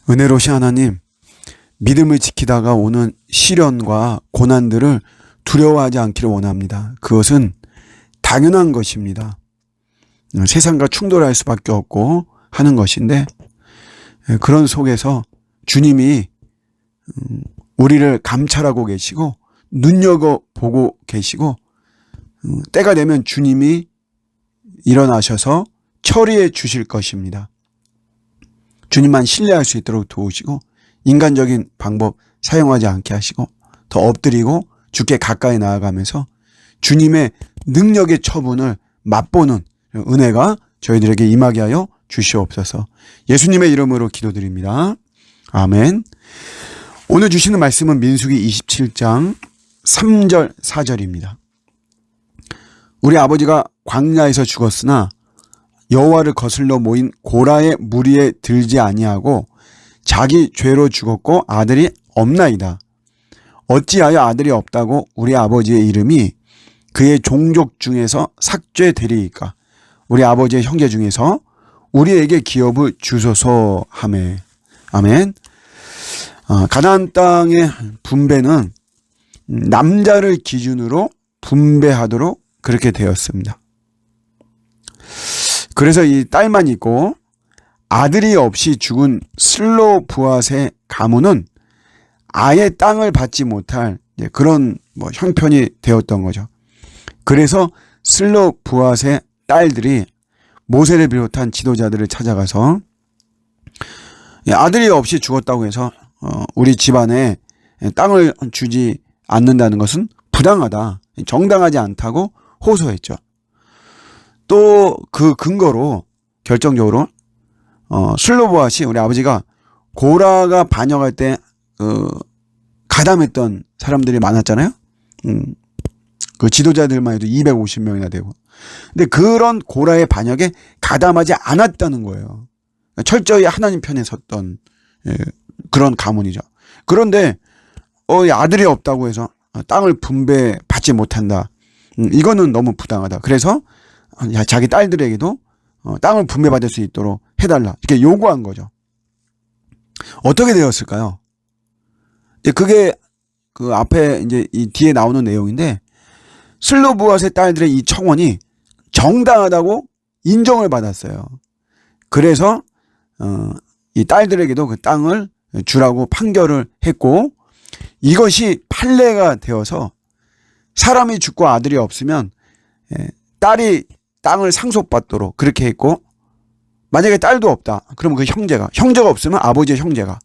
은혜로우신 하나님, 믿음을 지키다가 오는 시련과 고난들을 두려워하지 않기를 원합니다. 그것은 당연한 것입니다. 세상과 충돌할 수밖에 없고 하는 것인데, 그런 속에서 주님이 우리를 감찰하고 계시고 눈여겨보고 계시고, 때가 되면 주님이 일어나셔서 처리해 주실 것입니다. 주님만 신뢰할 수 있도록 도우시고 인간적인 방법 사용하지 않게 하시고 더 엎드리고 주께 가까이 나아가면서 주님의 능력의 처분을 맛보는 은혜가 저희들에게 임하게 하여 주시옵소서. 예수님의 이름으로 기도드립니다. 아멘. 오늘 주시는 말씀은 민수기 27장 3절 4절입니다. 우리 아버지가 광야에서 죽었으나 여호와를 거슬러 모인 고라의 무리에 들지 아니하고 자기 죄로 죽었고 아들이 없나이다. 어찌하여 아들이 없다고 우리 아버지의 이름이 그의 종족 중에서 삭제되리이까? 우리 아버지의 형제 중에서 우리에게 기업을 주소서 하매. 아멘. 가나안 땅의 분배는 남자를 기준으로 분배하도록 그렇게 되었습니다. 그래서 이 딸만 있고 아들이 없이 죽은 슬로브앗의 가문은 아예 땅을 받지 못할 그런 형편이 되었던 거죠. 그래서 슬로브앗의 딸들이 모세를 비롯한 지도자들을 찾아가서 아들이 없이 죽었다고 해서 우리 집안에 땅을 주지 않는다는 것은 부당하다, 정당하지 않다고 호소했죠. 또 그 근거로 결정적으로 슬로브앗이 우리 아버지가 고라가 반역할 때 가담했던 사람들이 많았잖아요. 그 지도자들만 해도 250명이나 되고. 근데 그런 고라의 반역에 가담하지 않았다는 거예요. 철저히 하나님 편에 섰던 그런 가문이죠. 그런데 아들이 없다고 해서 땅을 분배받지 못한다. 이거는 너무 부당하다. 그래서 자기 딸들에게도 땅을 분배받을 수 있도록 해달라, 이렇게 요구한 거죠. 어떻게 되었을까요? 그게 그 앞에 이제 이 뒤에 나오는 내용인데, 슬로브앗의 딸들의 이 청원이 정당하다고 인정을 받았어요. 그래서 이 딸들에게도 그 땅을 주라고 판결을 했고, 이것이 판례가 되어서 사람이 죽고 아들이 없으면 딸이 땅을 상속받도록 그렇게 했고, 만약에 딸도 없다 그러면 그 형제가 없으면 아버지의 형제가,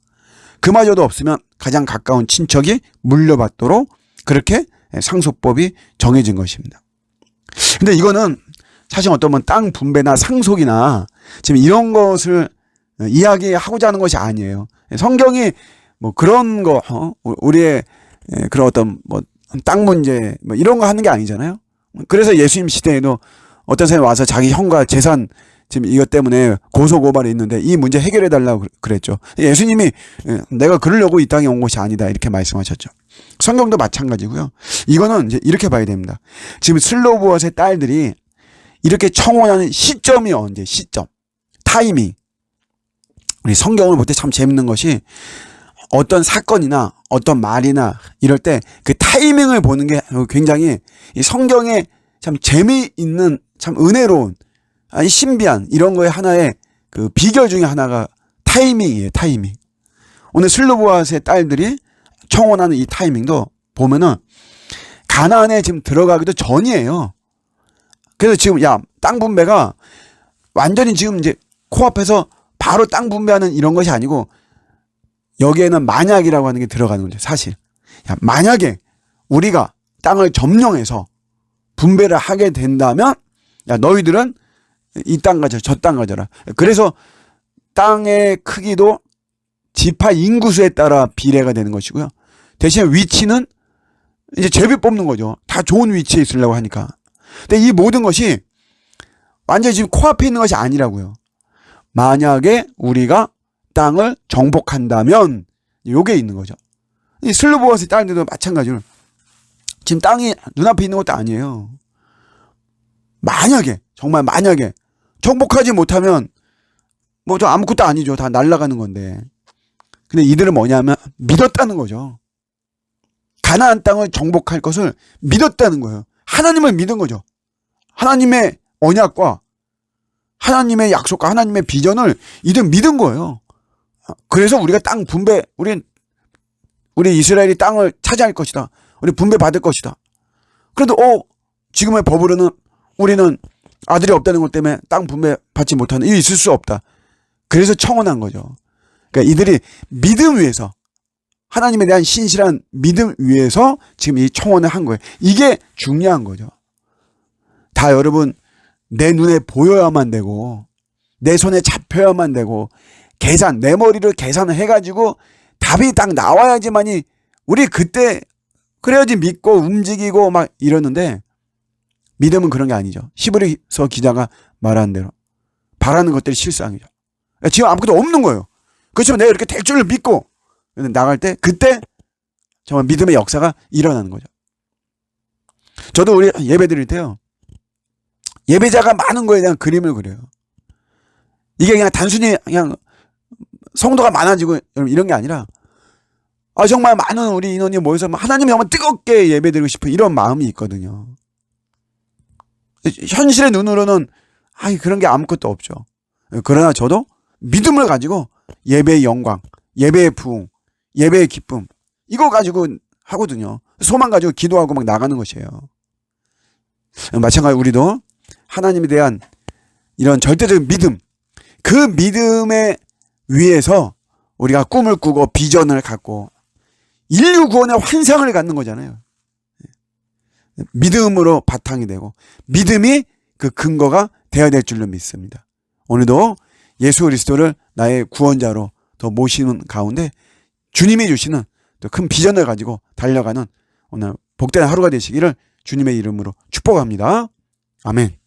그마저도 없으면 가장 가까운 친척이 물려받도록 그렇게 상속법이 정해진 것입니다. 근데 이거는 사실 어떤 땅 분배나 상속이나 지금 이런 것을 이야기하고자 하는 것이 아니에요. 성경이 그런 거 우리의 그런 어떤 땅 문제 이런 거 하는 게 아니잖아요. 그래서 예수님 시대에도 어떤 사람이 와서 자기 형과 재산 지금 이것 때문에 고소고발이 있는데 이 문제 해결해달라고 그랬죠. 예수님이 내가 그러려고 이 땅에 온 것이 아니다, 이렇게 말씀하셨죠. 성경도 마찬가지고요. 이거는 이제 이렇게 봐야 됩니다. 지금 슬로브앗의 딸들이 이렇게 청원하는 시점이 언제? 시점, 타이밍. 우리 성경을 볼 때 참 재밌는 것이 어떤 사건이나 어떤 말이나 이럴 때 그 타이밍을 보는 게 굉장히 이 성경에 참 재미있는, 참 은혜로운, 신비한 이런 거의 하나의 그 비결 중에 하나가 타이밍이에요. 타이밍. 오늘 슬로브앗의 딸들이 청원하는 이 타이밍도 보면은 가나안에 지금 들어가기도 전이에요. 그래서 지금 땅 분배가 완전히 지금 이제 코앞에서 바로 땅 분배하는 이런 것이 아니고, 여기에는 만약이라고 하는 게 들어가는 거죠. 사실 만약에 우리가 땅을 점령해서 분배를 하게 된다면 너희들은 이 땅 가져라, 저 땅 가져라. 그래서 땅의 크기도 지파 인구수에 따라 비례가 되는 것이고요. 대신 위치는 이제 제비 뽑는 거죠. 다 좋은 위치에 있으려고 하니까. 근데 이 모든 것이 완전히 지금 코앞에 있는 것이 아니라고요. 만약에 우리가 땅을 정복한다면, 요게 있는 거죠. 이 슬로브앗의 딸들도 마찬가지로 지금 땅이 눈앞에 있는 것도 아니에요. 만약에, 정말 만약에 정복하지 못하면 저 아무것도 아니죠. 다 날아가는 건데. 근데 이들은 뭐냐면 믿었다는 거죠. 가나안 땅을 정복할 것을 믿었다는 거예요. 하나님을 믿은 거죠. 하나님의 언약과 하나님의 약속과 하나님의 비전을 이들 믿은 거예요. 그래서 우리가 땅 분배, 우리 이스라엘이 땅을 차지할 것이다. 우리 분배 받을 것이다. 그래도 지금의 법으로는 우리는 아들이 없다는 것 때문에 땅 분배 받지 못하는 일이 있을 수 없다. 그래서 청혼한 거죠. 그러니까 이들이 믿음 위에서, 하나님에 대한 신실한 믿음 위에서 지금 이 청혼을 한 거예요. 이게 중요한 거죠. 다 여러분, 내 눈에 보여야만 되고 내 손에 잡혀야만 되고 내 머리를 계산을 해가지고 답이 딱 나와야지만이 우리 그때 그래야지 믿고 움직이고 막 이러는데, 믿음은 그런 게 아니죠. 히브리서 기자가 말하는 대로 바라는 것들이 실상이죠. 지금 아무것도 없는 거예요. 그렇지만 내가 이렇게 될 줄을 믿고 나갈 때, 그때 정말 믿음의 역사가 일어나는 거죠. 저도 우리 예배 드릴 때요, 예배자가 많은 거에 대한 그림을 그려요. 이게 그냥 단순히 그냥 성도가 많아지고 이런 게 아니라, 정말 많은 우리 인원이 모여서 하나님이 정말 뜨겁게 예배드리고 싶은 이런 마음이 있거든요. 현실의 눈으로는 그런 게 아무것도 없죠. 그러나 저도 믿음을 가지고 예배의 영광, 예배의 부흥, 예배의 기쁨, 이거 가지고 하거든요. 소망 가지고 기도하고 막 나가는 것이에요. 마찬가지로 우리도 하나님에 대한 이런 절대적인 믿음, 그 믿음에 위해서 우리가 꿈을 꾸고 비전을 갖고 인류 구원의 환상을 갖는 거잖아요. 믿음으로 바탕이 되고 믿음이 그 근거가 되어야 될 줄로 믿습니다. 오늘도 예수 그리스도를 나의 구원자로 더 모시는 가운데 주님이 주시는 또 큰 비전을 가지고 달려가는 오늘 복된 하루가 되시기를 주님의 이름으로 축복합니다. 아멘.